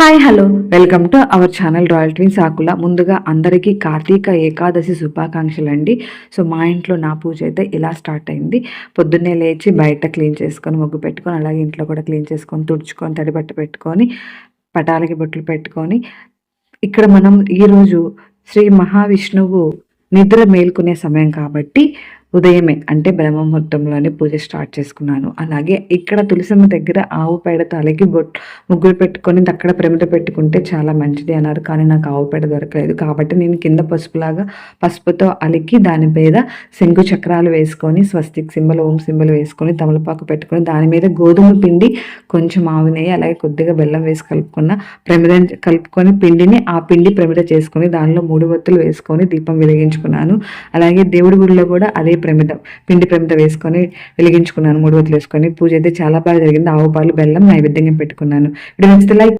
Hi hello welcome to our channel royal twins Akula. ముందుగా అందరికీ కార్తీక ఏకాదశి శుభాకాంక్షలు అండి. సో మా ఇంట్లో నా పూజ అయితే ఇలా స్టార్ట్ అయింది. పొద్దున్నే లేచి బయట క్లీన్ చేసుకొని ముగ్గు పెట్టుకొని, అలాగే ఇంట్లో కూడా క్లీన్ చేసుకొని, తుడుచుకొని, తడిబట్ట పెట్టుకొని, పటాలకి బొట్లు పెట్టుకొని, ఇక్కడ మనం ఈరోజు శ్రీ మహావిష్ణువు నిద్ర మేల్కొనే సమయం కాబట్టి ఉదయమే అంటే బ్రహ్మముహూర్తంలోనే పూజ స్టార్ట్ చేసుకున్నాను. అలాగే ఇక్కడ తులసమ్మ దగ్గర ఆవు పేడతో అలిగి ముగ్గులు పెట్టుకొని అక్కడ ప్రమిద పెట్టుకుంటే చాలా మంచిది అన్నారు. కానీ నాకు ఆవు పేడ దొరకలేదు కాబట్టి నేను కింద పసుపుతో అలికి దాని మీద శంకు చక్రాలు వేసుకొని, స్వస్తిక్ సింబల్, ఓం సింబల్ వేసుకొని, తమలపాకు పెట్టుకొని, దాని మీద గోధుమ పిండి, కొంచెం ఆవు నెయ్యి, అలాగే కొద్దిగా బెల్లం వేసి కలుపుకొని పిండిని ఆ పిండి ప్రమిద చేసుకొని దానిలో 3 ఒత్తులు వేసుకొని దీపం వెలిగించుకున్నాను. అలాగే దేవుడి గుడిలో కూడా అదే పిండి ప్రమిద వేసుకొని వెలిగించుకున్నాను. 3 ఒత్తులు వేసుకొని పూజ అయితే చాలా బాగా జరిగింది. ఆవు పాలు, బెల్లం నైవేద్యంగా పెట్టుకున్నాను. వీడియో నచ్చితే లైక్